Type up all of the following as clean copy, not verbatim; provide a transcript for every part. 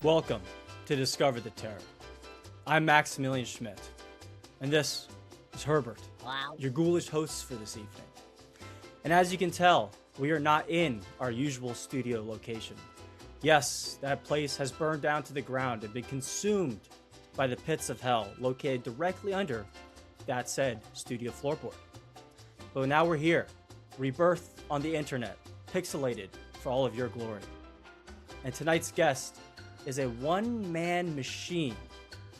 Welcome to Discover the Terror. I'm Maximilian Schmidt, and this is Herbert, your ghoulish hosts for this evening. And as you can tell, we are not in our usual studio location. Yes, that place has burned down to the ground and been consumed by the pits of hell located directly under that said studio floorboard. But now we're here, rebirth on the internet, pixelated for all of your glory. And tonight's guest is a one-man machine,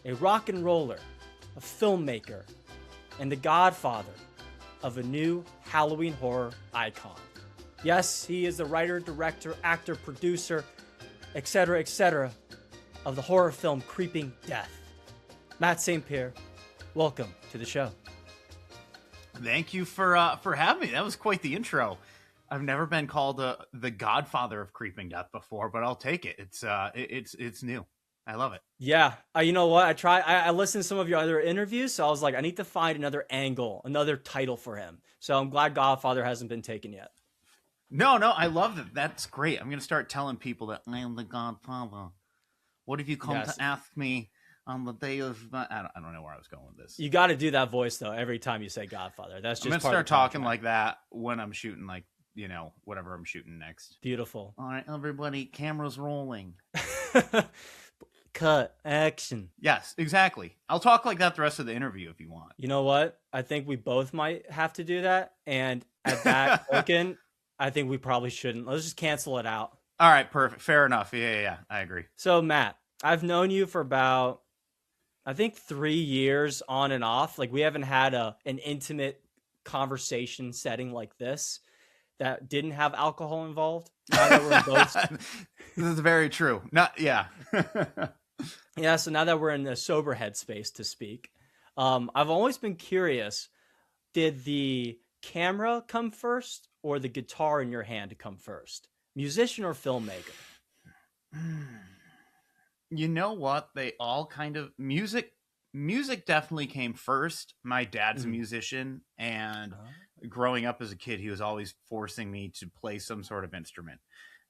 a rock and roller, a filmmaker, and the godfather of a new Halloween horror icon. Yes, he is the writer, director, actor, producer, etc., of the horror film Creeping Death. Matt Sampere, welcome to the show. Thank you for having me. That was quite the intro. I've never been called the godfather of Creeping Death before, but I'll take it. It's new. I love it. Yeah, you know what? I listened to some of your other interviews, so I was like, I need to find another angle, another title for him. So I'm glad Godfather hasn't been taken yet. No, I love that. That's great. I'm going to start telling people that I am the godfather. What have you come to ask me on the day of... I don't know where I was going with this. You got to do that voice, though, every time you say Godfather. That's just I'm going to start talking like that when I'm shooting, like, you know, whatever I'm shooting next. Beautiful. All right, everybody, cameras rolling. Cut. Action. Yes, exactly. I'll talk like that the rest of the interview if you want. You know what? I think we both might have to do that. And at that token, I think we probably shouldn't. Let's just cancel it out. All right, perfect. Fair enough. Yeah. I agree. So, Matt, I've known you for about, I think, 3 years on and off. Like, we haven't had an intimate conversation setting like this that didn't have alcohol involved. Now that we're both... This is very true. Yeah, so now that we're in the sober headspace, to speak, I've always been curious, did the camera come first or the guitar in your hand come first? Musician or filmmaker? You know what? They all kind of... Music definitely came first. My dad's a musician, and growing up as a kid, he was always forcing me to play some sort of instrument.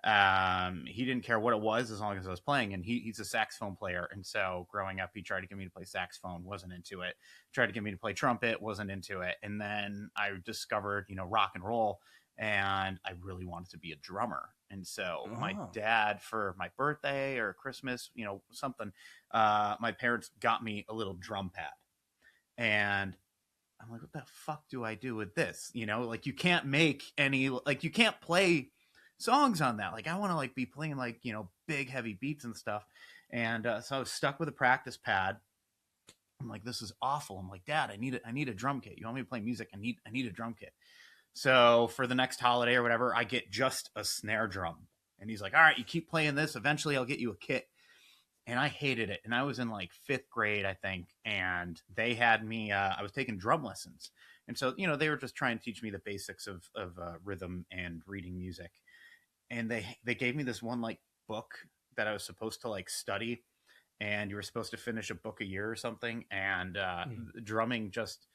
He didn't care what it was as long as I was playing, and he's a saxophone player. And so growing up, he tried to get me to play saxophone, wasn't into it. Tried to get me to play trumpet, wasn't into it. And then I discovered, rock and roll, and I really wanted to be a drummer. And so my dad, for my birthday or Christmas, something, my parents got me a little drum pad, and I'm like, what the fuck do I do with this? Like, you can't make any, like, you can't play songs on that. Like, I want to like be playing like, big heavy beats and stuff. And so I was stuck with a practice pad. I'm like, this is awful. I'm like, Dad, I need a drum kit. You want me to play music? I need a drum kit. So for the next holiday or whatever, I get just a snare drum. And he's like, all right, you keep playing this. Eventually I'll get you a kit. And I hated it. And I was in like 5th grade, I think. And they had me, I was taking drum lessons. And so, they were just trying to teach me the basics of rhythm and reading music. And they gave me this one like book that I was supposed to like study. And you were supposed to finish a book a year or something. And drumming just...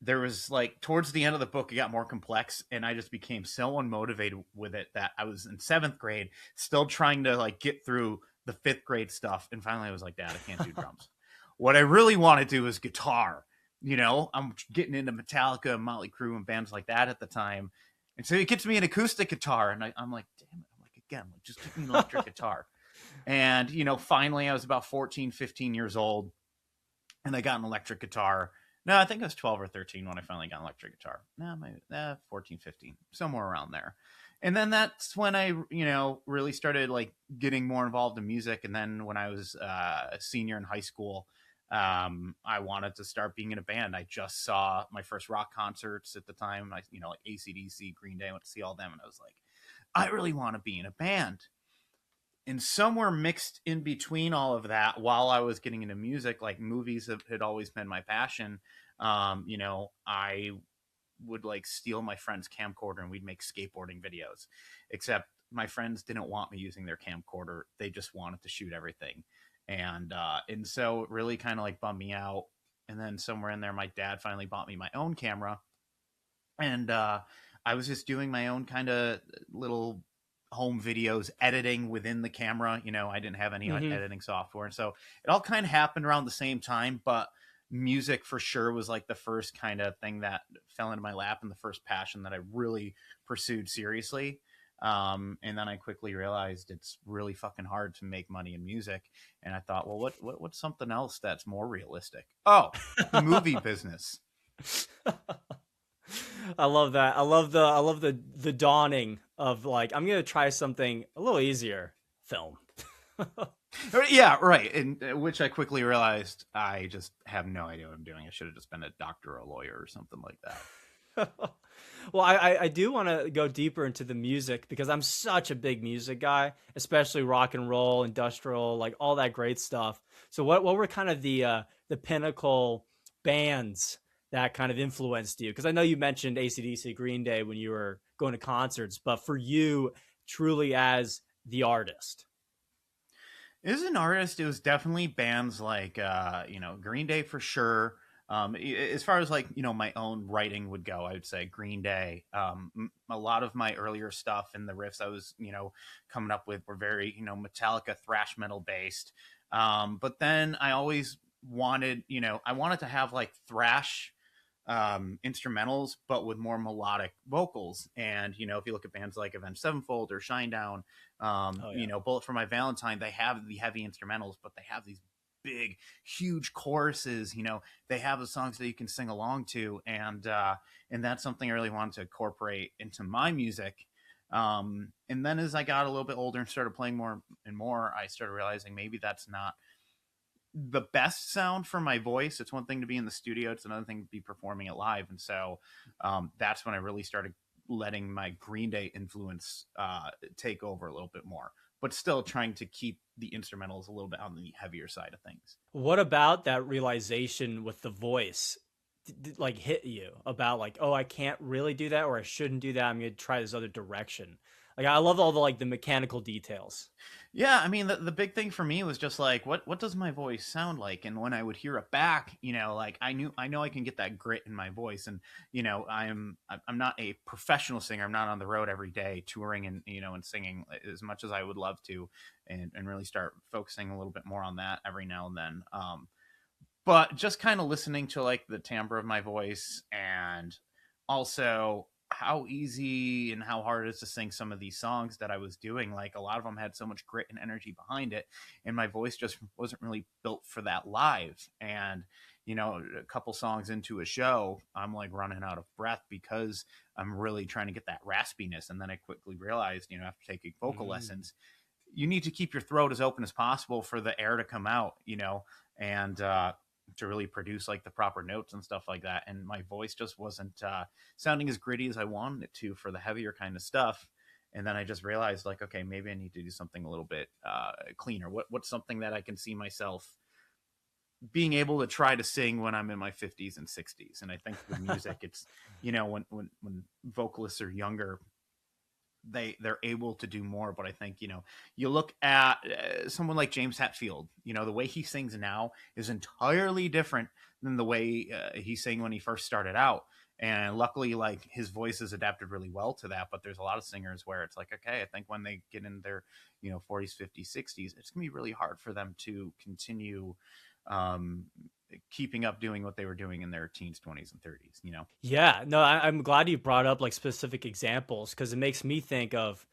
There was like, towards the end of the book, it got more complex, and I just became so unmotivated with it that I was in 7th grade, still trying to like get through the 5th grade stuff. And finally I was like, Dad, I can't do drums. What I really want to do is guitar. I'm getting into Metallica and Motley Crue and bands like that at the time. And so he gets me an acoustic guitar, and I'm like, damn it. I'm like, again, like, just give me an electric guitar. And, finally I was about 14, 15 years old, and I got an electric guitar. No, I think I was 12 or 13 when I finally got an electric guitar. No, maybe 14, 15, somewhere around there. And then that's when I, really started like getting more involved in music. And then when I was a senior in high school, I wanted to start being in a band. I just saw my first rock concerts at the time. Like AC/DC, Green Day, I went to see all them. And I was like, I really want to be in a band. And somewhere mixed in between all of that, while I was getting into music, like movies had always been my passion. I would like steal my friend's camcorder and we'd make skateboarding videos, except my friends didn't want me using their camcorder. They just wanted to shoot everything. And so it really kind of like bummed me out. And then somewhere in there, my dad finally bought me my own camera. And I was just doing my own kind of little home videos, editing within the camera. You know, I didn't have any Mm-hmm. editing software. And so it all kind of happened around the same time, but music for sure was like the first kind of thing that fell into my lap and the first passion that I really pursued seriously. And then I quickly realized it's really fucking hard to make money in music. And I thought, well, what's something else that's more realistic? Oh, the movie business. I love that. I love the dawning of like I'm gonna try something a little easier. Film. Yeah, right. And which I quickly realized I just have no idea what I'm doing. I should have just been a doctor or a lawyer or something like that. Well, I do want to go deeper into the music because I'm such a big music guy, especially rock and roll, industrial, like all that great stuff. So what were kind of the pinnacle bands that kind of influenced you? Because I know you mentioned AC/DC, Green Day when you were going to concerts, but for you, truly as the artist. As an artist, it was definitely bands like Green Day for sure. As far as like my own writing would go, I would say Green Day. A lot of my earlier stuff and the riffs I was coming up with were very Metallica thrash metal based. But then I always wanted I wanted to have like thrash instrumentals, but with more melodic vocals. And if you look at bands like Avenged Sevenfold or Shinedown, Oh yeah. Bullet for My Valentine, they have the heavy instrumentals, but they have these big, huge choruses. They have the songs that you can sing along to, and that's something I really wanted to incorporate into my music. And then as I got a little bit older and started playing more and more, I started realizing maybe that's not the best sound for my voice. It's one thing to be in the studio, it's another thing to be performing it live. And so that's when I really started letting my Green Day influence take over a little bit more, but still trying to keep the instrumentals a little bit on the heavier side of things. What about that realization with the voice like hit you about like, oh, I can't really do that or I shouldn't do that. I'm going to try this other direction. Like I love all the like the mechanical details. Yeah, I mean the big thing for me was just like what does my voice sound like? And when I would hear it back, like I know I can get that grit in my voice. And I'm not a professional singer. I'm not on the road every day touring and and singing as much as I would love to, and really start focusing a little bit more on that every now and then. But just kind of listening to like the timbre of my voice, and also how easy and how hard it is to sing some of these songs that I was doing. Like a lot of them had so much grit and energy behind it, and my voice just wasn't really built for that live. And a couple songs into a show, I'm like running out of breath because I'm really trying to get that raspiness. And then I quickly realized, after taking vocal lessons, you need to keep your throat as open as possible for the air to come out, and to really produce like the proper notes and stuff like that. And my voice just wasn't sounding as gritty as I wanted it to for the heavier kind of stuff. And then I just realized like, okay, maybe I need to do something a little bit cleaner. What's something that I can see myself being able to try to sing when I'm in my 50s and 60s. And I think with music, it's, when vocalists are younger, they're able to do more. But I think you look at someone like James Hetfield, the way he sings now is entirely different than the way he sang when he first started out. And luckily, like his voice has adapted really well to that. But there's a lot of singers where it's like, okay, I think when they get in their 40s, 50s, 60s, it's gonna be really hard for them to continue keeping up doing what they were doing in their teens, 20s, and 30s. Yeah, no, I'm glad you brought up like specific examples because it makes me think of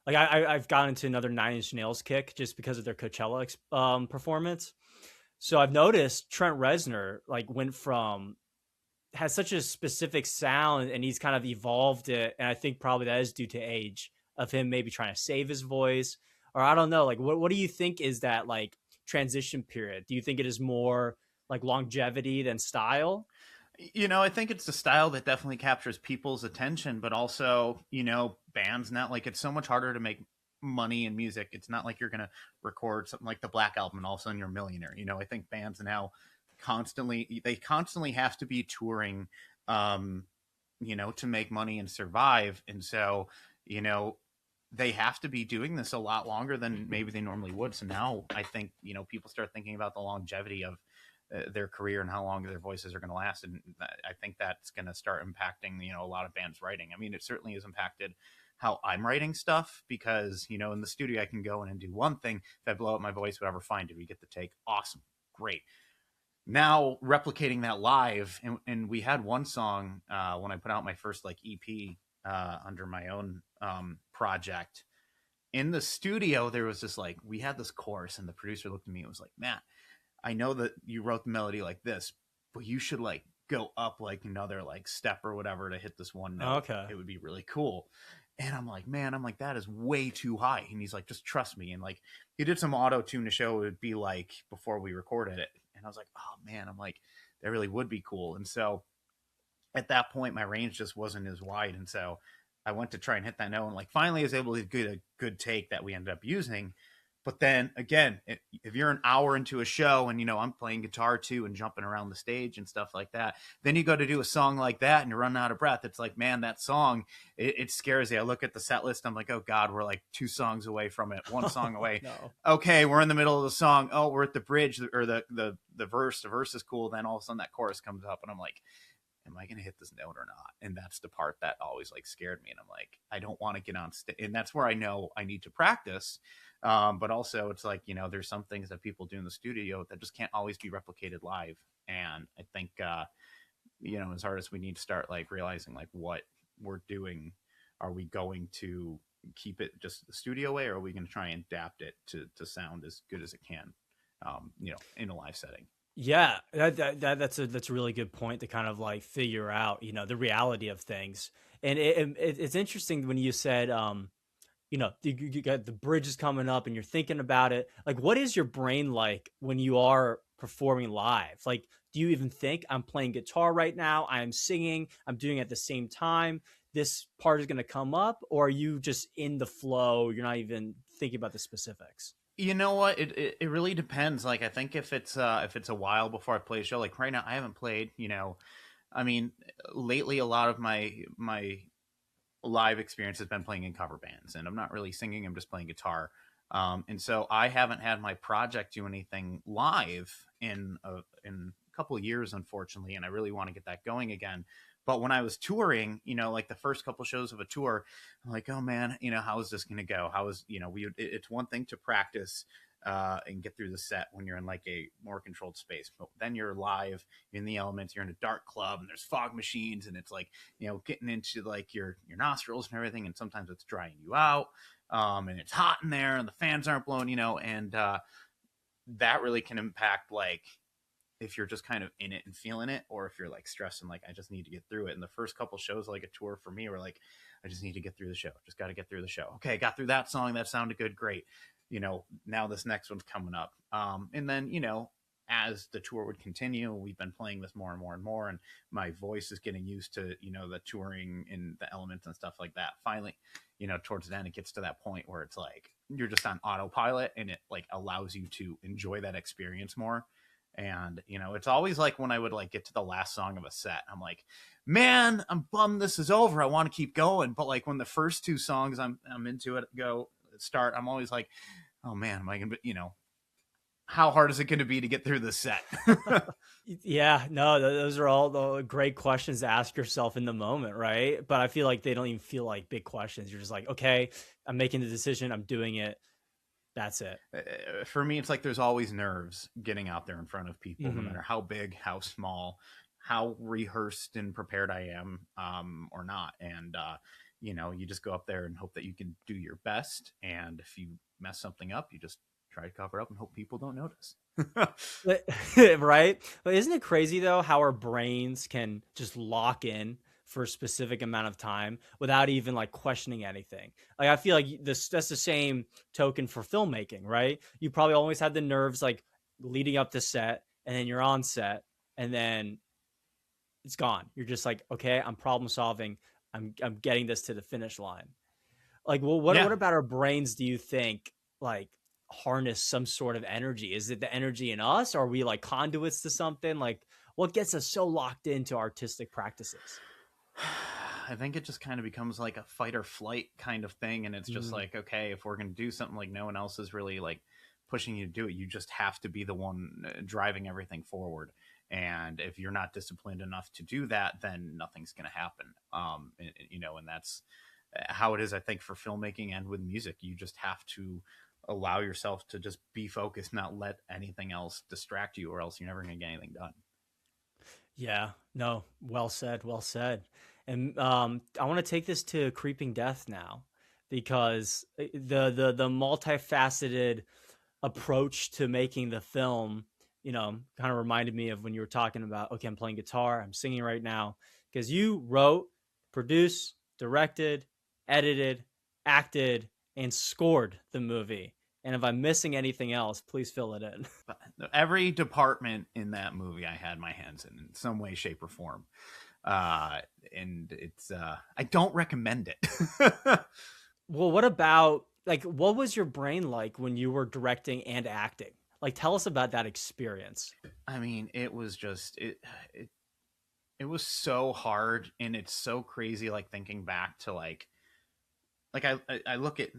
like I've gotten into another Nine Inch Nails kick just because of their Coachella performance. So I've noticed Trent Reznor like went from has such a specific sound and he's kind of evolved it, and I think probably that is due to age of him maybe trying to save his voice, or I don't know, like what do you think is that like transition period? Do you think it is more like longevity than style? I think it's the style that definitely captures people's attention, but also, bands now, like it's so much harder to make money in music. It's not like you're going to record something like the Black Album and all of a sudden you're a millionaire. I think bands now constantly have to be touring, to make money and survive. And so, they have to be doing this a lot longer than maybe they normally would. So now I think, people start thinking about the longevity of their career and how long their voices are going to last. And I think that's going to start impacting, a lot of bands writing. I mean, it certainly has impacted how I'm writing stuff, because, you know, in the studio I can go in and do one thing. If I blow up my voice, whatever, fine. Did we get the take? Awesome. Great. Now replicating that live, and we had one song when I put out my first like EP under my own project. In the studio, there was this like, we had this chorus, and the producer looked at me and was like, Matt, I know that you wrote the melody like this, but you should like go up like another like step or whatever to hit this one note. Okay. It would be really cool. And I'm like, man, that is way too high. And he's like, just trust me. And like, he did some auto tune to show it would be like before we recorded it. And I was like, oh man, I'm like, that really would be cool. And so at that point, my range just wasn't as wide. And so I went to try and hit that note, and like finally I was able to get a good take that we ended up using. But then again, if you're an hour into a show and, you know, I'm playing guitar too and jumping around the stage and stuff like that, then you go to do a song like that and you're running out of breath. It's like, man, that song, it scares you. I look at the set list. I'm like, oh God, we're like 2 songs away from it. 1 song away. No. Okay. We're in the middle of the song. Oh, we're at the bridge or the verse. The verse is cool. Then all of a sudden that chorus comes up and I'm like, am I going to hit this note or not? And that's the part that always like scared me. And I'm like, I don't want to get on stage. And that's where I know I need to practice. But also it's like, you know, there's some things that people do in the studio that just can't always be replicated live. And I think, you know, as artists, we need to start like realizing like what we're doing. Are we going to keep it just the studio way, or are we going to try and adapt it to sound as good as it can, you know, in a live setting? Yeah, that's a really good point to kind of like figure out, you know, the reality of things. And it's interesting when you said, you know, you got the bridge is coming up and you're thinking about it. Like, what is your brain like when you are performing live? Like, do you even think I'm playing guitar right now? I'm singing, I'm doing it at the same time. This part is going to come up, or are you just in the flow? You're not even thinking about the specifics. You know what? It really depends. Like, I think if it's a while before I play a show, like right now, I haven't played. You know, I mean, lately a lot of my live experience has been playing in cover bands, and I'm not really singing. I'm just playing guitar. And so I haven't had my project do anything live in a couple of years, unfortunately. And I really want to get that going again. But when I was touring, you know, like the first couple shows of a tour, I'm like, oh man, you know, how is this going to go? How is, you know, it's one thing to practice and get through the set when you're in like a more controlled space, but then you're live, you're in the elements, you're in a dark club and there's fog machines, and it's like, you know, getting into like your nostrils and everything. And sometimes it's drying you out. And it's hot in there and the fans aren't blowing, you know, and that really can impact like if you're just kind of in it and feeling it, or if you're like stressing, like I just need to get through it. And the first couple shows, like a tour for me, were like, I just need to get through the show. Just got to get through the show. Okay, got through that song. That sounded good. Great. You know, now this next one's coming up. And then, you know, as the tour would continue, we've been playing this more and more and more, and my voice is getting used to, you know, the touring and the elements and stuff like that. Finally, you know, towards the end, it gets to that point where it's like you're just on autopilot, and it like allows you to enjoy that experience more. And, you know, it's always like when I would like get to the last song of a set, I'm like, man, I'm bummed this is over. I want to keep going. But like when the first 2 songs I'm into it start, I'm always like, oh man, am I going to, you know, how hard is it going to be to get through the set? Yeah, no, those are all the great questions to ask yourself in the moment, right? But I feel like they don't even feel like big questions. You're just like, okay, I'm making the decision, I'm doing it. That's it. For me, it's like there's always nerves getting out there in front of people, no matter how big, how small, how rehearsed and prepared I am or not. And, you know, you just go up there and hope that you can do your best. And if you mess something up, you just try to cover up and hope people don't notice. Right? But isn't it crazy, though, how our brains can just lock in for a specific amount of time without even like questioning anything? Like, I feel like that's the same token for filmmaking, right? You probably always had the nerves like leading up to set, and then you're on set, and then it's gone. You're just like, okay, I'm problem solving. I'm getting this to the finish line. Like, well, what about our brains do you think like harness some sort of energy? Is it the energy in us? Or are we like conduits to something? Like, what gets us so locked into artistic practices? I think it just kind of becomes like a fight or flight kind of thing. And it's just like, okay, if we're going to do something, like no one else is really like pushing you to do it, you just have to be the one driving everything forward. And if you're not disciplined enough to do that, then nothing's going to happen. You know, and that's how it is, I think, for filmmaking and with music. You just have to allow yourself to just be focused, not let anything else distract you, or else you're never going to get anything done. Yeah, no, well said, well said. And I want to take this to Creeping Death now, because the multifaceted approach to making the film, kind of reminded me of when you were talking about, okay, I'm playing guitar, I'm singing right now, because you wrote, produced, directed, edited, acted, and scored the movie. And if I'm missing anything else, please fill it in. But every department in that movie I had my hands in some way, shape, or form. And it's I don't recommend it. Well, what about, like, what was your brain like when you were directing and acting? Like, tell us about that experience. I mean, it was just it was so hard, and it's so crazy. Like thinking back to like I look at,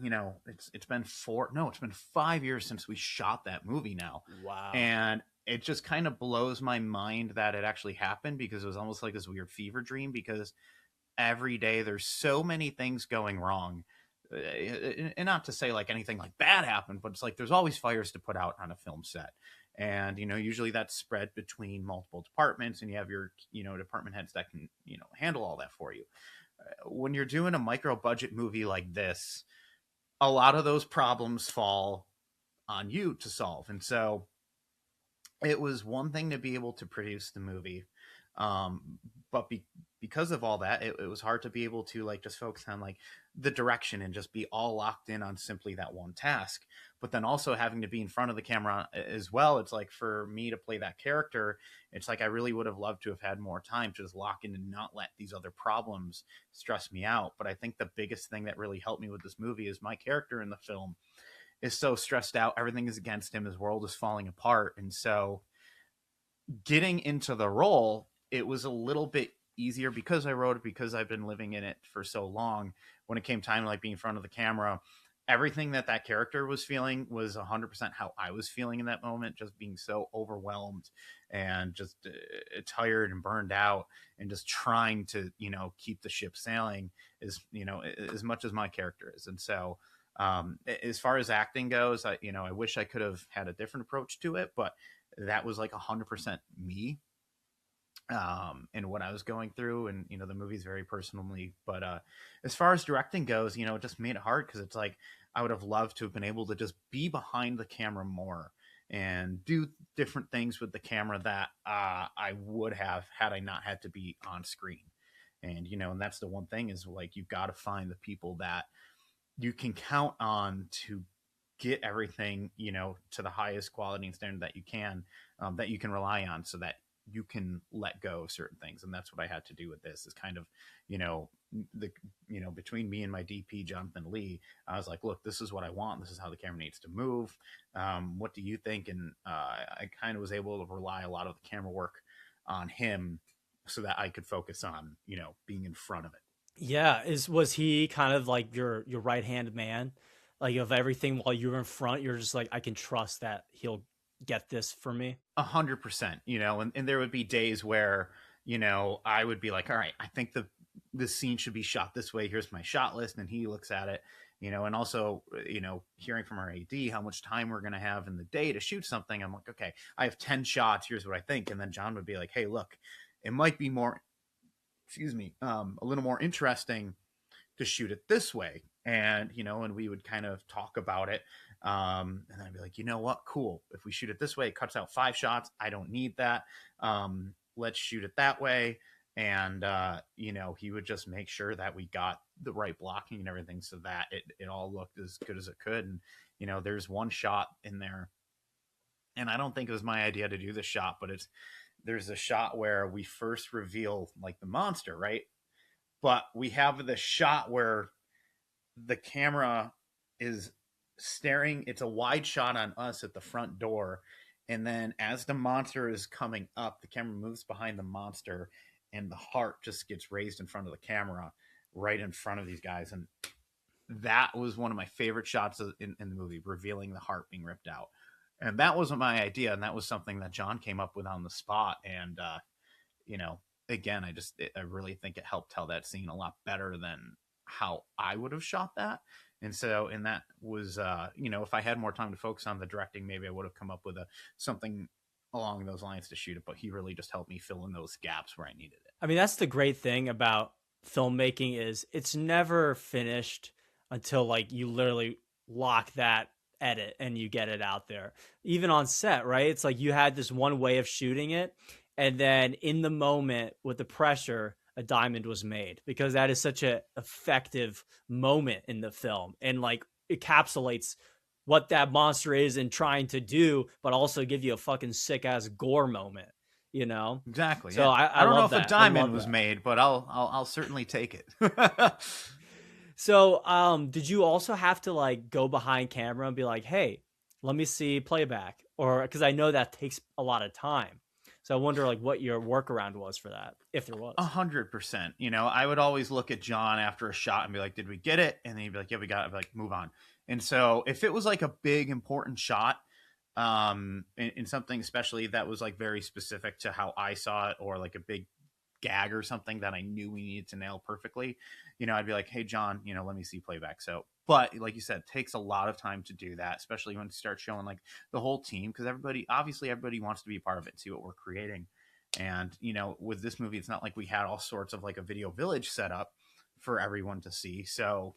it's been 5 years since we shot that movie now. Wow. And it just kind of blows my mind that it actually happened, because it was almost like this weird fever dream, because every day there's so many things going wrong. And not to say like anything like bad happened, but it's like there's always fires to put out on a film set. And usually that's spread between multiple departments, and you have your department heads that can handle all that for you. When you're doing a micro budget movie like this, a lot of those problems fall on you to solve. And so it was one thing to be able to produce the movie, but because of all that, it was hard to be able to like just focus on like the direction and just be all locked in on simply that one task. But then also having to be in front of the camera as well. It's like, for me to play that character, it's like I really would have loved to have had more time to just lock in and not let these other problems stress me out. But I think the biggest thing that really helped me with this movie is my character in the film is so stressed out. Everything is against him. His world is falling apart. And so getting into the role, it was a little bit easier because I wrote it, because I've been living in it for so long. When it came time to like being in front of the camera, everything that character was feeling was 100% how I was feeling in that moment, just being so overwhelmed and just tired and burned out, and just trying to keep the ship sailing as much as my character is. And so as far as acting goes, I wish I could have had a different approach to it, but that was like 100% me, and what I was going through. And the movie's very personal to me. But as far as directing goes, it just made it hard, because it's like I would have loved to have been able to just be behind the camera more and do different things with the camera that I would have had I not had to be on screen. And and that's the one thing, is like you've got to find the people that you can count on to get everything to the highest quality and standard that you can, that you can rely on, so that you can let go of certain things. And that's what I had to do with this, is kind of between me and my DP Jonathan Lee, I was like, look, this is what I want, this is how the camera needs to move, what do you think? And I kind of was able to rely a lot of the camera work on him, so that I could focus on being in front of it. Yeah, was he kind of like your right hand man, like of everything, while you were in front? You're just like, I can trust that he'll get this for me. 100%, and there would be days where I would be like, all right, I think this scene should be shot this way, here's my shot list, and he looks at it, and also hearing from our AD how much time we're going to have in the day to shoot something. I'm like, okay, I have 10 shots, here's what I think. And then John would be like, hey, look, it might be more, a little more interesting to shoot it this way. And and we would kind of talk about it, and then I'd be like, what, cool, if we shoot it this way, it cuts out 5 shots, I don't need that, let's shoot it that way. And he would just make sure that we got the right blocking and everything, so that it all looked as good as it could. And there's one shot in there, and I don't think it was my idea to do the shot, but there's a shot where we first reveal like the monster, right? But we have the shot where the camera is staring, it's a wide shot on us at the front door, and then as the monster is coming up, the camera moves behind the monster, and the heart just gets raised in front of the camera right in front of these guys. And that was one of my favorite shots in the movie, revealing the heart being ripped out. And that wasn't my idea, and that was something that John came up with on the spot. And again, I really think it helped tell that scene a lot better than how I would have shot that. And that was, if I had more time to focus on the directing, maybe I would have come up with something along those lines to shoot it. But he really just helped me fill in those gaps where I needed it. I mean, that's the great thing about filmmaking is it's never finished until like you literally lock that edit and you get it out there. Even on set, right? It's like you had this one way of shooting it, and then in the moment with the pressure, a diamond was made, because that is such a effective moment in the film, and like encapsulates what that monster is and trying to do, but also give you a fucking sick ass gore moment, you know? Exactly. So Yeah. I I don't know love if a that. diamond was made, but I'll certainly take it. So, did you also have to like go behind camera and be like, "Hey, let me see playback," or because I know that takes a lot of time. So I wonder like what your workaround was for that, if there was. 100%. I would always look at John after a shot and be like, "Did we get it?" And then he'd be like, "Yeah, we got it." I'd be like, "Move on." And so if it was like a big important shot, in something especially that was like very specific to how I saw it, or like a big gag or something that I knew we needed to nail perfectly, I'd be like, "Hey, John, let me see playback." So, but like you said, it takes a lot of time to do that, especially when you start showing like the whole team, because everybody wants to be a part of it and see what we're creating. And, with this movie, it's not like we had all sorts of like a video village set up for everyone to see. So,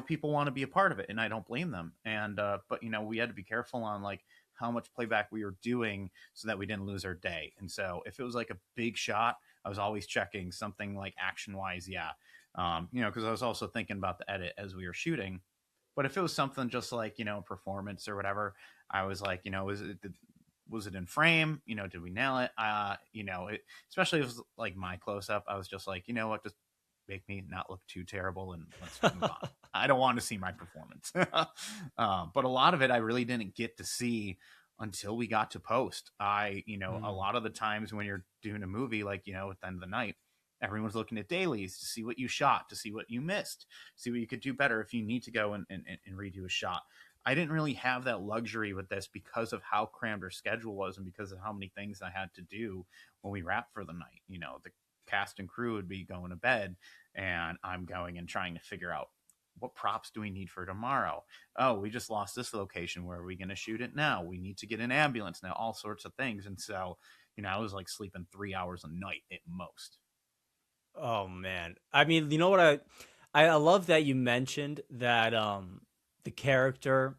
people want to be a part of it, and I don't blame them. And, but, we had to be careful on like how much playback we were doing so that we didn't lose our day. And so if it was like a big shot, I was always checking something like action wise. Yeah. Because I was also thinking about the edit as we were shooting. But if it was something just like, performance or whatever, I was like, was it in frame? Did we nail it? Especially if it was like my close up, I was just like, what, just make me not look too terrible and let's move on. I don't want to see my performance. But a lot of it I really didn't get to see until we got to post. A lot of the times when you're doing a movie, like, at the end of the night, everyone's looking at dailies to see what you shot, to see what you missed, see what you could do better if you need to go and redo a shot. I didn't really have that luxury with this because of how crammed our schedule was and because of how many things I had to do when we wrapped for the night. The cast and crew would be going to bed, and I'm going and trying to figure out, what props do we need for tomorrow? Oh, we just lost this location. Where are we going to shoot it now? We need to get an ambulance now, all sorts of things. And so, I was like sleeping 3 hours a night at most. Oh man. I mean, you know what I love that you mentioned that the character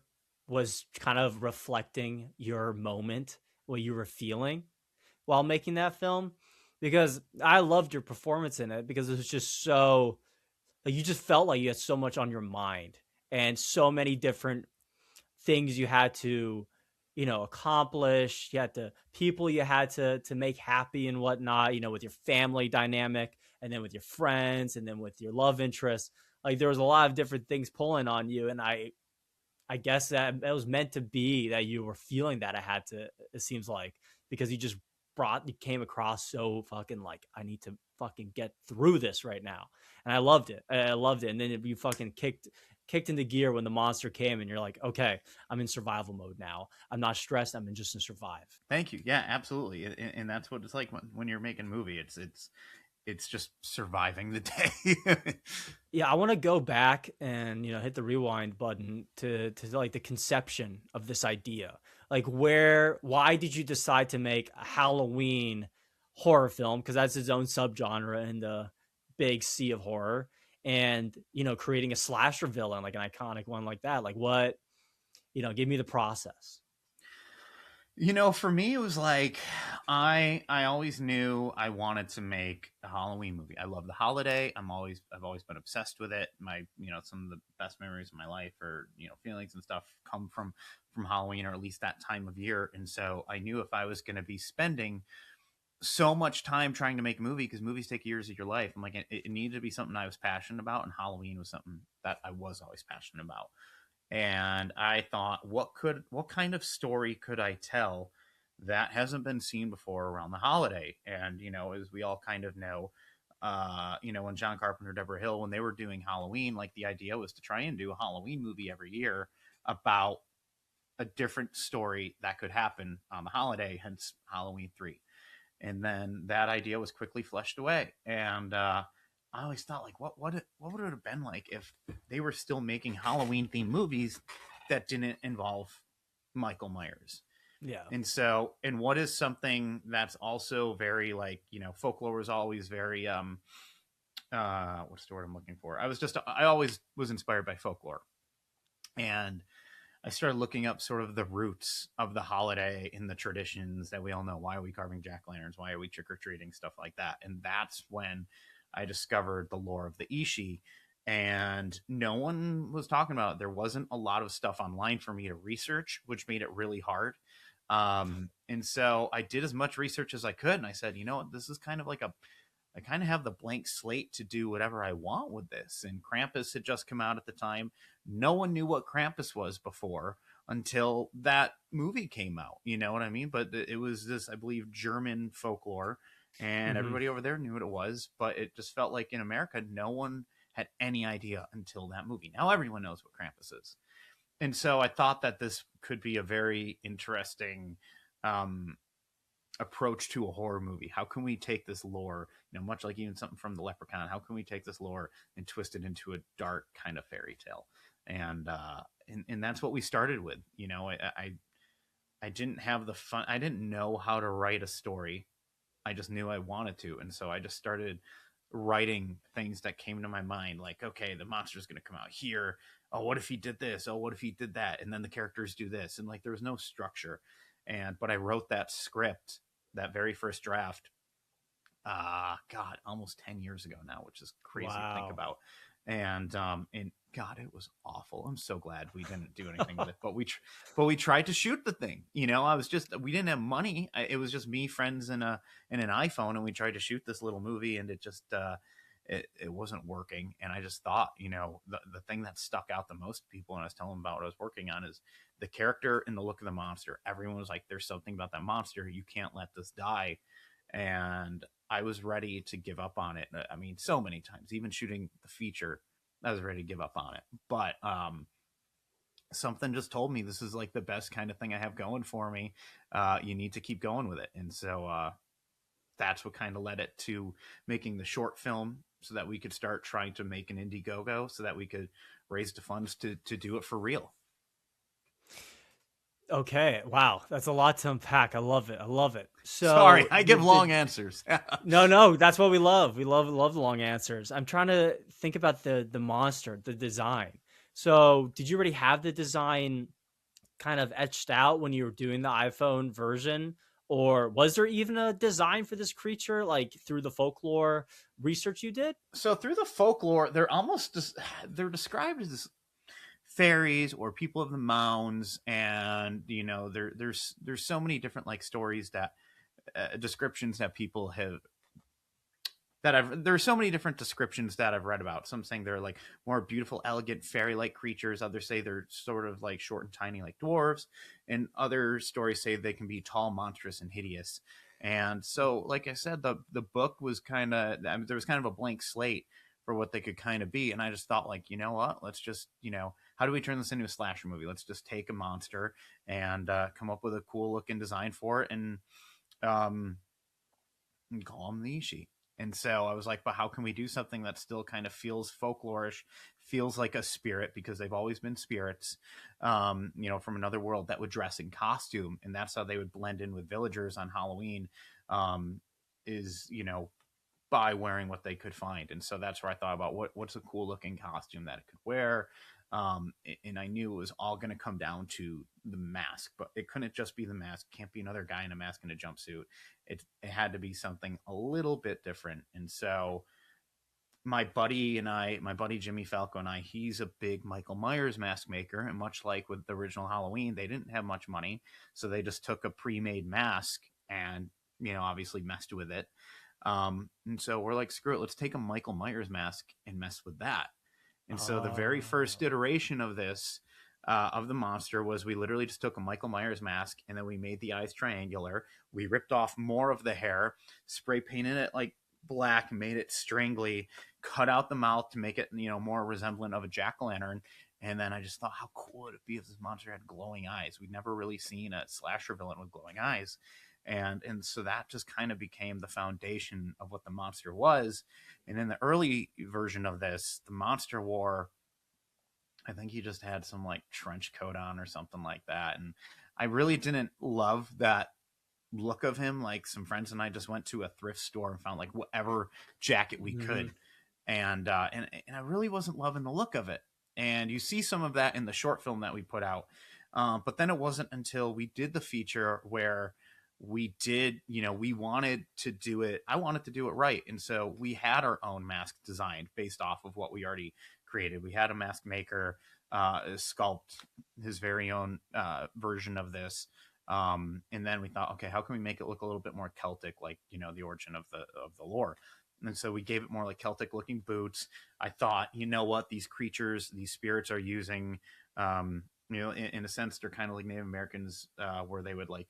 was kind of reflecting your moment, what you were feeling while making that film, because I loved your performance in it, because it was just so like you just felt like you had so much on your mind and so many different things you had to accomplish. You had to people you had to make happy and whatnot, with your family dynamic, and then with your friends, and then with your love interest. Like there was a lot of different things pulling on you, and I guess that it was meant to be that you were feeling that. It seems like, because you came across so fucking like, I need to fucking get through this right now. And I loved it. I loved it. And then you fucking kicked into gear when the monster came, and you're like, okay, I'm in survival mode now. I'm not stressed. I'm in just to survive. Thank you. Yeah, absolutely. And that's what it's like when you're making a movie. It's just surviving the day. Yeah, I want to go back and hit the rewind button to like the conception of this idea. Like why did you decide to make a Halloween horror film? Because that's its own subgenre in the big sea of horror, and creating a slasher villain, like an iconic one like that. Like what, give me the process. For me, it was like I always knew I wanted to make a Halloween movie. I love the holiday. I've always been obsessed with it. My some of the best memories of my life, or feelings and stuff, come from Halloween, or at least that time of year. And so I knew if I was going to be spending so much time trying to make a movie, because movies take years of your life, I'm like, it needed to be something I was passionate about, and Halloween was something that I was always passionate about. And I thought, what kind of story could I tell that hasn't been seen before around the holiday? And as we all kind of know, when John Carpenter, Deborah Hill, when they were doing Halloween, like the idea was to try and do a Halloween movie every year about a different story that could happen on the holiday, hence Halloween 3. And then that idea was quickly fleshed away. And I always thought, like, what would it have been like if they were still making Halloween themed movies that didn't involve Michael Myers? Yeah. And so, and what is something that's also very, like, you know, folklore is always very what's the word I'm looking for? I always was inspired by folklore. And I started looking up sort of the roots of the holiday in the traditions that we all know. Why are we carving jack-o'-lanterns? Why are we trick-or-treating? Stuff like that. And that's when I discovered the lore of the Ishi. And no one was talking about it. There wasn't a lot of stuff online for me to research, which made it really hard. And so I did as much research as I could. And I said, you know what, this is kind of like I kind of have the blank slate to do whatever I want with this. And Krampus had just come out at the time. No one knew what Krampus was before until that movie came out. You know what I mean? But it was this, I believe, German folklore, and everybody over there knew what it was. But it just felt like in America, no one had any idea until that movie. Now everyone knows what Krampus is. And so I thought that this could be a very interesting approach to a horror movie. How can we take this lore, you know, much like even something from the Leprechaun, how can we take this lore and twist it into a dark kind of fairy tale? And that's what we started with. You know, I didn't have the fun. I didn't know how to write a story. I just knew I wanted to. And so I just started writing things that came to my mind. Like, okay, the monster's going to come out here. Oh, what if he did this? Oh, what if he did that? And then the characters do this. And like, there was no structure. But I wrote that script, that very first draft, God, almost 10 years ago now, which is crazy to think about. And God, it was awful. I'm so glad we didn't do anything with it, but we tried to shoot the thing. You know, we didn't have money. It was just me, friends, and an iPhone, and we tried to shoot this little movie, and it just it wasn't working. And I just thought, you know, the thing that stuck out the most to people, and I was telling them about what I was working on, is the character and the look of the monster. Everyone was like, there's something about that monster. You can't let this die. And I was ready to give up on it. I mean, so many times, even shooting the feature, I was ready to give up on it. But something just told me this is like the best kind of thing I have going for me. You need to keep going with it. And so that's what kind of led it to making the short film, so that we could start trying to make an Indiegogo, so that we could raise the funds to do it for real. Okay. Wow. That's a lot to unpack. I love it. So sorry, I give long answers. No, that's what we love. We love the long answers. I'm trying to think about the monster, the design. So did you already have the design kind of etched out when you were doing the iPhone version? Or was there even a design for this creature, like through the folklore research you did? So through the folklore, they're described as fairies or people of the mounds, and you know, there's so many different like stories that descriptions that people have there's so many different descriptions that I've read about. Some saying they're like more beautiful, elegant, fairy-like creatures. Others say they're sort of like short and tiny, like dwarves. And other stories say they can be tall, monstrous, and hideous. And so, like I said, the book was kind of, there was kind of a blank slate for what they could kind of be. And I just thought, like, you know what? Let's just, you know, how do we turn this into a slasher movie? Let's just take a monster and come up with a cool looking design for it, and call him the Ishi. And so I was like, but how can we do something that still kind of feels folklorish, feels like a spirit, because they've always been spirits, you know, from another world, that would dress in costume. And that's how they would blend in with villagers on Halloween, is, you know, by wearing what they could find. And so that's where I thought about what's a cool looking costume that it could wear. And I knew it was all going to come down to the mask, but it couldn't just be the mask. It can't be another guy in a mask and a jumpsuit. It had to be something a little bit different. And so my buddy Jimmy Falco and I, he's a big Michael Myers mask maker. And much like with the original Halloween, they didn't have much money. So they just took a pre-made mask and, you know, obviously messed with it. And so we're like, screw it. Let's take a Michael Myers mask and mess with that. And so the very first iteration of this, of the monster, was we literally just took a Michael Myers mask, and then we made the eyes triangular. We ripped off more of the hair, spray painted it like black, made it strangly, cut out the mouth to make it, you know, more resemblant of a jack-o'-lantern. And then I just thought, how cool would it be if this monster had glowing eyes? We'd never really seen a slasher villain with glowing eyes. And so that just kind of became the foundation of what the monster was. And in the early version of this, the monster wore, I think he just had some like trench coat on or something like that. And I really didn't love that look of him. Like, some friends and I just went to a thrift store and found like whatever jacket we could. And I really wasn't loving the look of it. And you see some of that in the short film that we put out. But then it wasn't until we did the feature where we did, we wanted to do it. I wanted to do it right. And so we had our own mask designed based off of what we already created. We had a mask maker sculpt his very own version of this. And then we thought, okay, how can we make it look a little bit more Celtic, like, the origin of the lore? And so we gave it more like Celtic looking boots. I thought, what, these creatures, these spirits are using, in a sense, they're kind of like Native Americans, where they would like,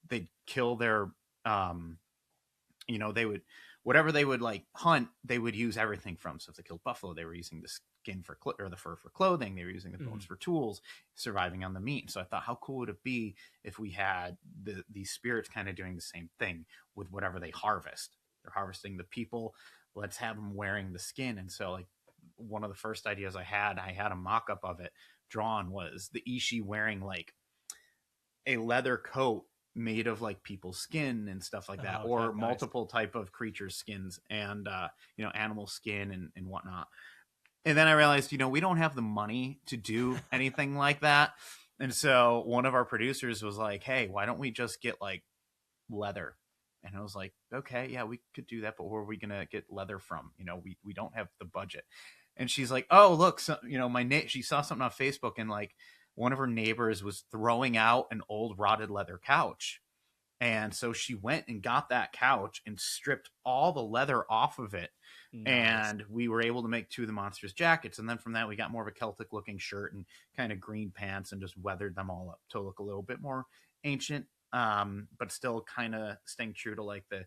they'd kill their, they would, whatever they would like hunt, they would use everything from. So if they killed buffalo, they were using the skin or the fur for clothing. They were using the bones for tools, surviving on the meat. So I thought, how cool would it be if we had these spirits kind of doing the same thing with whatever they harvest? They're harvesting the people. Let's have them wearing the skin. And so, like, one of the first ideas I had a mock-up of it drawn, was the Ishi wearing like a leather coat made of like people's skin and stuff like that, or multiple type of creatures' skins, and animal skin and whatnot. And then I realized, we don't have the money to do anything like that. And so one of our producers was like, hey, why don't we just get like leather? And I was like, okay, yeah, we could do that, but where are we gonna get leather from? We don't have the budget. And she's like, oh, look, so, she saw something on Facebook, and like one of her neighbors was throwing out an old rotted leather couch. And so she went and got that couch and stripped all the leather off of it. Nice. And we were able to make 2 of the monsters' jackets. And then from that, we got more of a Celtic looking shirt and kind of green pants, and just weathered them all up to look a little bit more ancient, but still kind of staying true to like the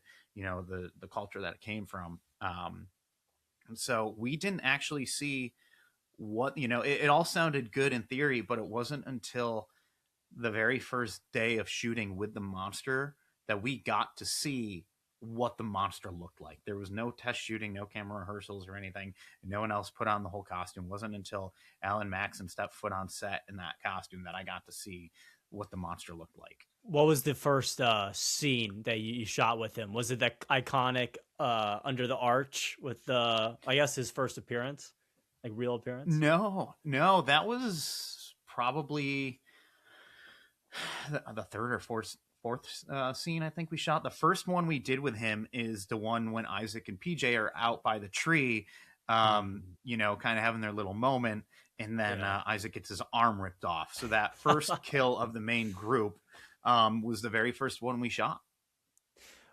culture that it came from. And so we didn't actually see what, it all sounded good in theory, but it wasn't until the very first day of shooting with the monster that we got to see what the monster looked like. There was no test shooting, no camera rehearsals or anything. No one else put on the whole costume. It wasn't until Alan Maxon stepped foot on set in that costume that I got to see what the monster looked like. What was the first scene that you shot with him? Was it that iconic under the arch with I guess his first appearance, like real appearance? No, that was probably the third or fourth scene I think we shot. The first one we did with him is the one when Isaac and PJ are out by the tree, kind of having their little moment, and then Isaac gets his arm ripped off. So that first kill of the main group was the very first one we shot.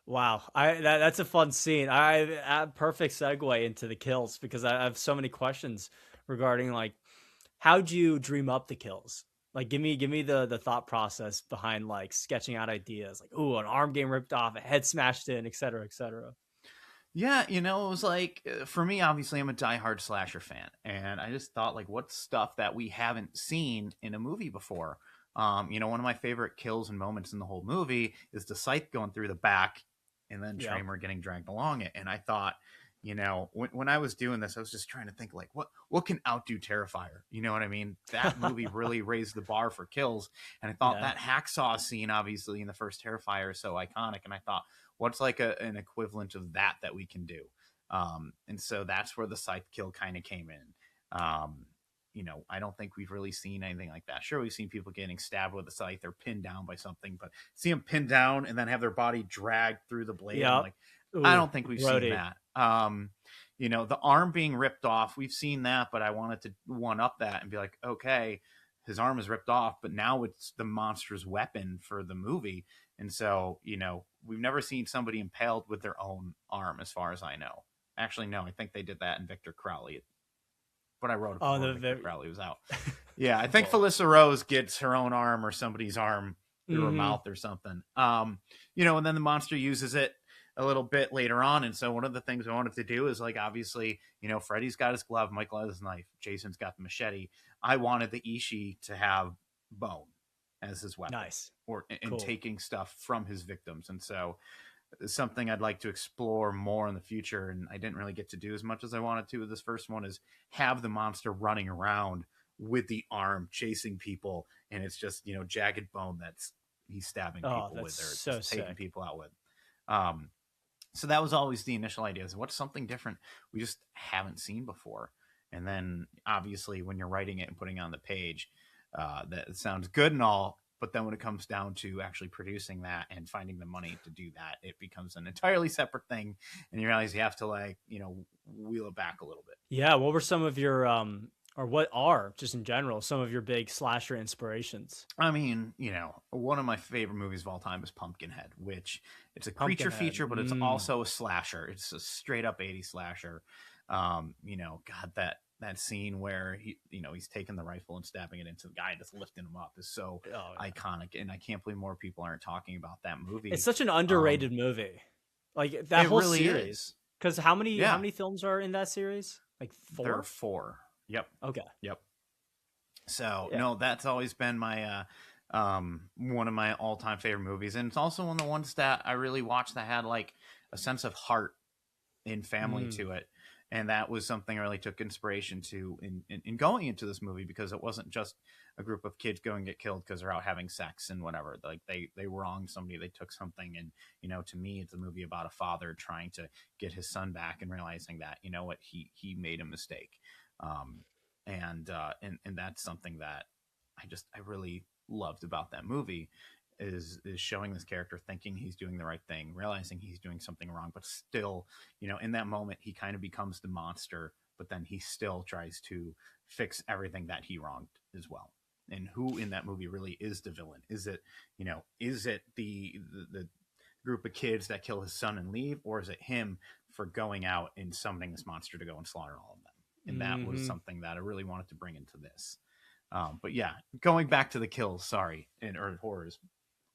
Wow, that's a fun scene. I perfect segue into the kills, because I have so many questions regarding like, how'd you dream up the kills? Like, give me the thought process behind like sketching out ideas, like, ooh, an arm getting ripped off, a head smashed in, et cetera, et cetera. Yeah, it was like, for me, obviously, I'm a diehard slasher fan, and I just thought, like, what's stuff that we haven't seen in a movie before? One of my favorite kills and moments in the whole movie is the scythe going through the back, and then Tramer getting dragged along it. And I thought, when I was doing this, I was just trying to think, like, what can outdo Terrifier? You know what I mean? That movie really raised the bar for kills. And I thought that hacksaw scene, obviously, in the first Terrifier is so iconic. And I thought, what's like an equivalent of that we can do? And so that's where the scythe kill kind of came in. I don't think we've really seen anything like that. Sure, we've seen people getting stabbed with a scythe or pinned down by something, but see them pinned down and then have their body dragged through the blade. Yep. Like, I don't think we've seen that. The arm being ripped off, we've seen that, but I wanted to one up that and be like, okay, his arm is ripped off, but now it's the monster's weapon for the movie. And so, we've never seen somebody impaled with their own arm, as far as I know. Actually, no, I think they did that in Victor Crowley, but I wrote it before Victor Crowley was out. Yeah, I think Felissa Rose gets her own arm or somebody's arm through her mouth or something. And then the monster uses it a little bit later on. And so one of the things I wanted to do is, like, obviously, Freddy's got his glove, Michael has his knife, Jason's got the machete. I wanted the Ishi to have bone. as his weapon, Nice. or and Cool. taking stuff from his victims. And so it's something I'd like to explore more in the future, and I didn't really get to do as much as I wanted to with this first one, is have the monster running around with the arm chasing people, and it's just, you know, jagged bone that's he's stabbing Oh, people that's with, or so just taking sick. people out with. um so that was always the initial idea, is what's something different we just haven't seen before. And then obviously when you're writing it and putting it on the page, that sounds good and all, but then when it comes down to actually producing that and finding the money to do that, it becomes an entirely separate thing, and you realize you have to, like, you know, wheel it back a little bit. Yeah, what were some of your or what are just in general some of your big slasher inspirations? I mean, you know, one of my favorite movies of all time is Pumpkinhead, which it's a creature Pumpkinhead. feature, but it's also a slasher. It's a straight up 80s slasher. You know, God, that scene where he, you know, he's taking the rifle and stabbing it into the guy and just lifting him up is so Oh, yeah. iconic, and I can't believe more people aren't talking about that movie. It's such an underrated movie. Like that It whole really series. is. Because how Yeah, many films are in that series? Like there are 4? 4. Yep, Okay. yep. So Yeah. no, that's always been my one of my all time favorite movies, and it's also one of the ones that I really watched that had like a sense of heart and family Mm. to it. And that was something I really took inspiration to in going into this movie, because it wasn't just a group of kids going to get killed because they're out having sex and whatever. Like they wronged somebody, they took something, and you know, to me, it's a movie about a father trying to get his son back and realizing that, you know what, he made a mistake. Um, and that's something that I really loved about that movie, is showing this character thinking he's doing the right thing, realizing he's doing something wrong, but still, you know, in that moment he kind of becomes the monster, but then he still tries to fix everything that he wronged as well. And who in that movie really is the villain? Is it, you know, is it the group of kids that kill his son and leave, or is it him for going out and summoning this monster to go and slaughter all of them? And that was Mm-hmm. something that I really wanted to bring into this. But yeah, going back to the kills, sorry, and or horrors,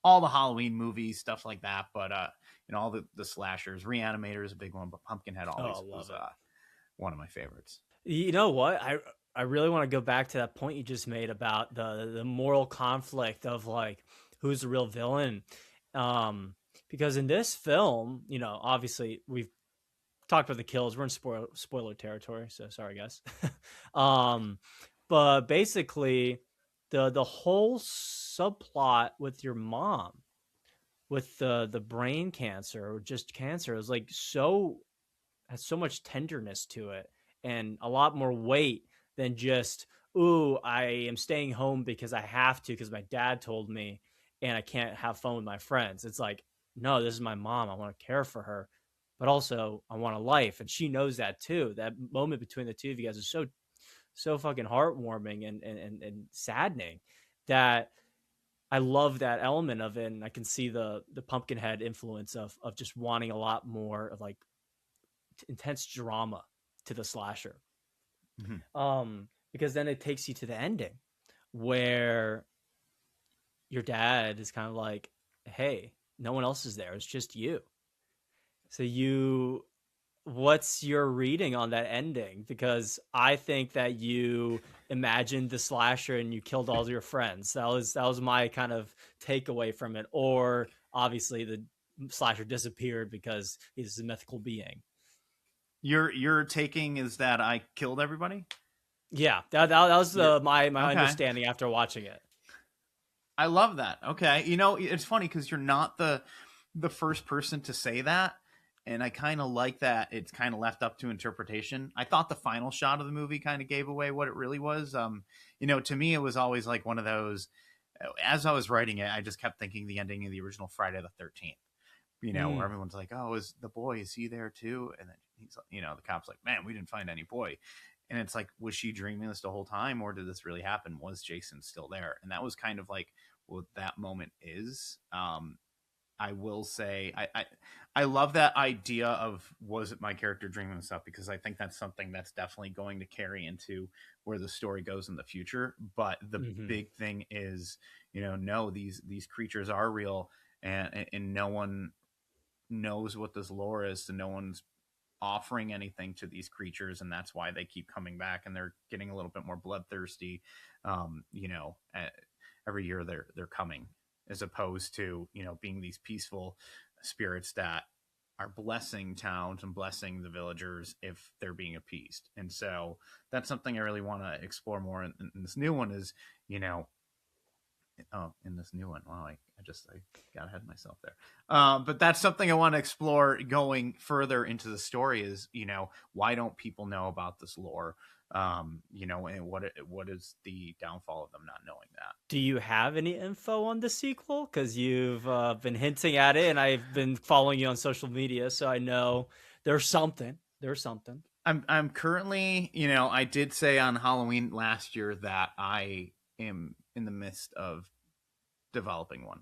all the Halloween movies, stuff like that. But you know, all the slashers, Reanimator is a big one, but Pumpkinhead Oh, always I love was it. one of my favorites. You know what? I really want to go back to that point you just made about the moral conflict of like who's the real villain. Um, because in this film, you know, obviously we've talked about the kills. We're in spoiler territory, so sorry guys. um, but basically the whole subplot with your mom with the brain cancer or just cancer is like so has so much tenderness to it and a lot more weight than just, ooh, I am staying home because I have to because my dad told me and I can't have fun with my friends. It's like, no, this is my mom. I want to care for her, but also I want a life. And she knows that too. That moment between the two of you guys is so fucking heartwarming and saddening that I love that element of it. And I can see the Pumpkinhead influence of just wanting a lot more of like intense drama to the slasher. Mm-hmm. Because then it takes you to the ending where your dad is kind of like, hey, no one else is there. It's just you. So what's your reading on that ending? Because I think that you imagined the slasher and you killed all your friends. That was my kind of takeaway from it. Or obviously the slasher disappeared because he's a mythical being. Your taking is that I killed everybody? Yeah, that was my Okay. understanding after watching it. I love that. Okay. You know, it's funny because you're not the first person to say that. And I kind of like that it's kind of left up to interpretation. I thought the final shot of the movie kind of gave away what it really was. You know, to me, it was always like one of those. As I was writing it, I just kept thinking the ending of the original Friday the 13th. You know, where Mm. everyone's like, "Oh, is the boy? Is he there too?" And then he's, you know, the cop's like, "Man, we didn't find any boy." And it's like, was she dreaming this the whole time, or did this really happen? Was Jason still there? And that was kind of like what that moment is. I will say I love that idea of, was it my character dreaming this up, because I think that's something that's definitely going to carry into where the story goes in the future. But the Hmm. big thing is, you know, no, these creatures are real, and no one knows what this lore is, so no one's offering anything to these creatures, and that's why they keep coming back, and they're getting a little bit more bloodthirsty. You know, every year they're coming, as opposed to, you know, being these peaceful spirits that are blessing towns and blessing the villagers if they're being appeased. And so that's something I really want to explore more in this new one is, you know, in this new one. Wow, I got ahead of myself there. But that's something I want to explore going further into the story is, you know, why don't people know about this lore? You know, and what is the downfall of them not knowing that? Do you have any info on the sequel? Because you've been hinting at it, and I've been following you on social media, so I know there's something. There's something. I'm currently, you know, I did say on Halloween last year that I am in the midst of developing one.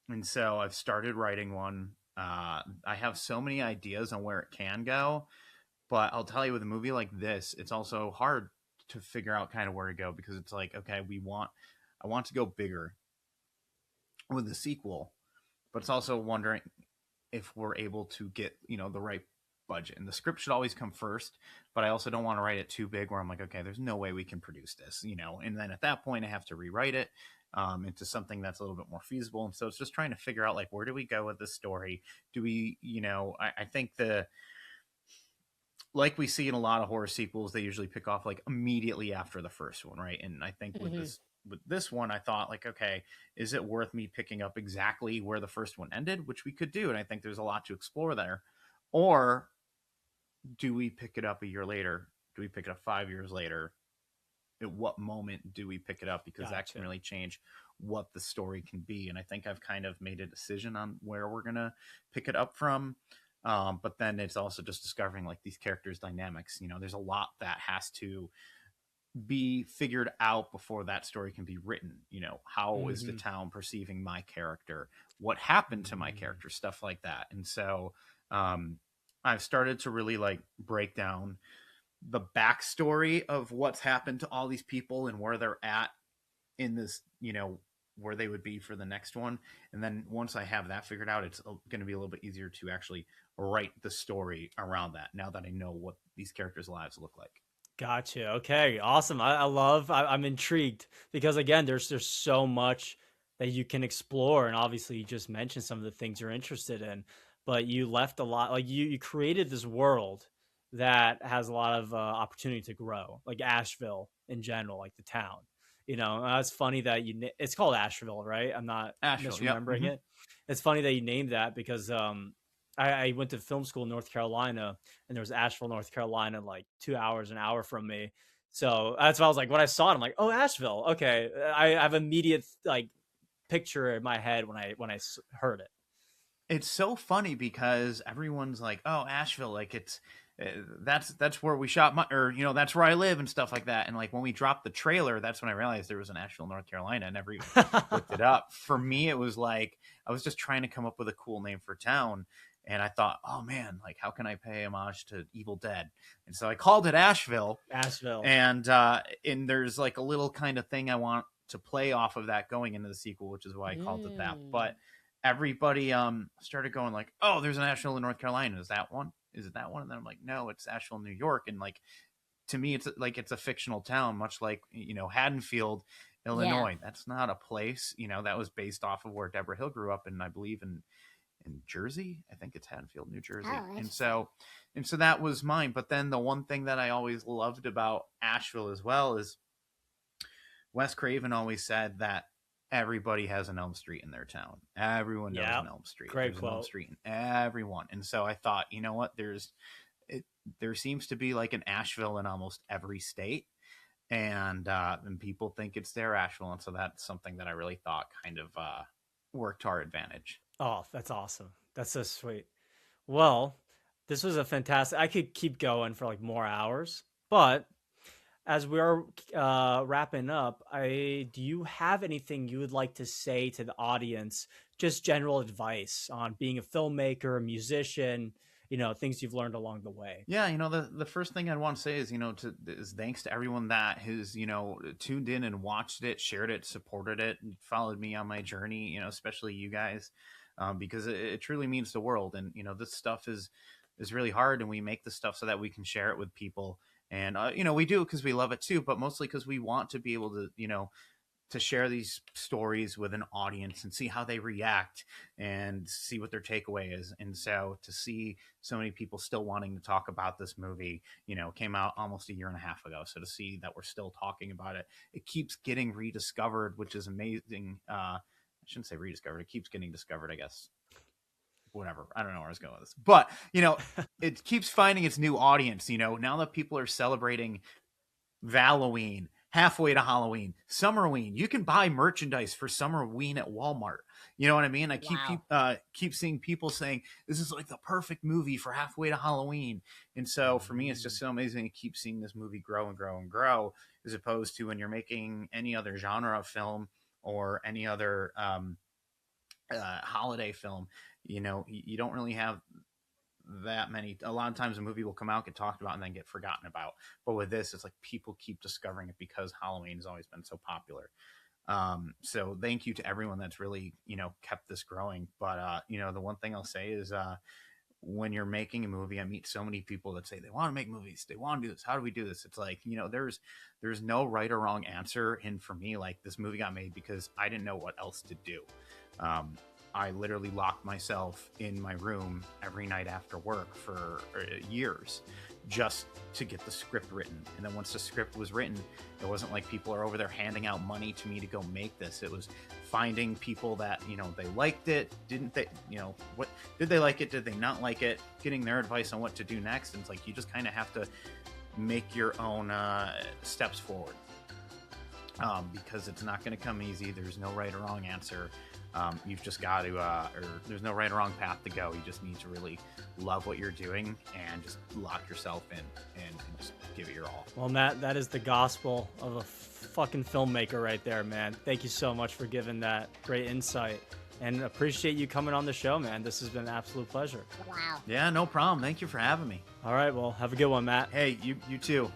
And so I've started writing one. I have so many ideas on where it can go, but I'll tell you, with a movie like this, it's also hard to figure out kind of where to go, because it's like, okay, I want to go bigger with the sequel, but it's also wondering if we're able to get, you know, the right budget. And the script should always come first, but I also don't want to write it too big where I'm like, okay, there's no way we can produce this, you know, and then at that point I have to rewrite it into something that's a little bit more feasible. And so it's just trying to figure out, like, where do we go with this story? Do we, you know, I think like we see in a lot of horror sequels, they usually pick off like immediately after the first one, right? And I think with this one, I thought, like, okay, is it worth me picking up exactly where the first one ended, which we could do, and I think there's a lot to explore there, or do we pick it up a year later? Do we pick it up 5 years later? At what moment do we pick it up? Because that can really change what the story can be. And I think I've kind of made a decision on where we're gonna pick it up from. But then it's also just discovering, like, these characters' dynamics. You know, there's a lot that has to be figured out before that story can be written. You know, how is the town perceiving my character? What happened to my character? Stuff like that. And so I've started to really, like, break down the backstory of what's happened to all these people and where they're at in this, you know, where they would be for the next one. And then once I have that figured out, it's going to be a little bit easier to actually write the story around that, now that I know what these characters' lives look like. Gotcha. Okay. Awesome. I'm intrigued because, again, there's so much that you can explore. And obviously you just mentioned some of the things you're interested in, but you left a lot, like you created this world that has a lot of opportunity to grow, like Asheville in general, like the town. You know, it's funny that it's called Asheville, right? I'm not Asheville, yep. misremembering it. It's funny that you named that because I went to film school in North Carolina, and there was Asheville, North Carolina, like 2 hours, an hour from me. So that's why I was like, when I saw it, I'm like, oh, Asheville. Okay. I have immediate like picture in my head when I heard it. It's so funny because everyone's like, oh, Asheville, like it's, that's where we shot or, you know, that's where I live and stuff like that. And like when we dropped the trailer, that's when I realized there was an Asheville, North Carolina. I never even looked it up. For me, it was like, I was just trying to come up with a cool name for town. And I thought, oh man, like, how can I pay homage to Evil Dead? And so I called it Asheville. Asheville. And there's like a little kind of thing I want to play off of that going into the sequel, which is why I called it that. But everybody started going like, oh, there's an Asheville in North Carolina. Is that one? Is it that one? And then I'm like, no, it's Asheville, New York. And like, to me, it's like, it's a fictional town, much like, you know, Haddonfield, Illinois. Yeah. That's not a place, you know, that was based off of where Deborah Hill grew up, and I believe in Jersey. I think it's Haddonfield, New Jersey. Oh, and so that was mine. But then the one thing that I always loved about Asheville as well is Wes Craven always said that everybody has an Elm Street in their town. Everyone knows an Elm Street. Great There's quote. An Elm Street in everyone. And so I thought, you know what? There seems to be like an Asheville in almost every state, and people think it's their Asheville, and so that's something that I really thought kind of worked to our advantage. Oh, that's awesome. That's so sweet. Well, this was a fantastic. I could keep going for like more hours, but as we are wrapping up, do you have anything you would like to say to the audience? Just general advice on being a filmmaker, a musician, you know, things you've learned along the way. Yeah, you know, the first thing I'd want to say is, you know, is thanks to everyone that has, you know, tuned in and watched it, shared it, supported it, and followed me on my journey, you know, especially you guys, because it truly means the world. And, you know, this stuff is really hard, and we make the stuff so that we can share it with people. And, you know, we do it because we love it too, but mostly because we want to be able to, you know, to share these stories with an audience and see how they react and see what their takeaway is. And so to see so many people still wanting to talk about this movie, you know, came out almost a year and a half ago. So to see that we're still talking about it, it keeps getting rediscovered, which is amazing. I shouldn't say rediscovered. It keeps getting discovered, I guess. Whatever. I don't know where I was going with this, but you know, it keeps finding its new audience, you know, now that people are celebrating Halloween, halfway to Halloween, Summerween. You can buy merchandise for Summerween at Walmart. You know what I mean? I keep seeing people saying this is like the perfect movie for halfway to Halloween. And so for me, it's just so amazing to keep seeing this movie grow and grow and grow, as opposed to when you're making any other genre of film or any other holiday film. You know, you don't really have that many. A lot of times a movie will come out, get talked about, and then get forgotten about. But with this, it's like people keep discovering it because Halloween has always been so popular. So thank you to everyone that's really, you know, kept this growing. But you know, the one thing I'll say is when you're making a movie, I meet so many people that say they want to make movies, they want to do this, how do we do this? It's like, you know, there's no right or wrong answer. And for me, like, this movie got made because I didn't know what else to do. I literally locked myself in my room every night after work for years just to get the script written. And then once the script was written, it wasn't like people are over there handing out money to me to go make this. It was finding people that, you know, they liked it, didn't they, you know, what did they like it, did they not like it, getting their advice on what to do next. And it's like, you just kind of have to make your own steps forward, because it's not going to come easy. There's no right or wrong answer. You've just got to, or there's no right or wrong path to go. You just need to really love what you're doing and just lock yourself in and just give it your all. Well, Matt, that is the gospel of a fucking filmmaker right there, man. Thank you so much for giving that great insight, and appreciate you coming on the show, man. This has been an absolute pleasure. Wow. Yeah, no problem. Thank you for having me. All right, well, have a good one, Matt. Hey, you too.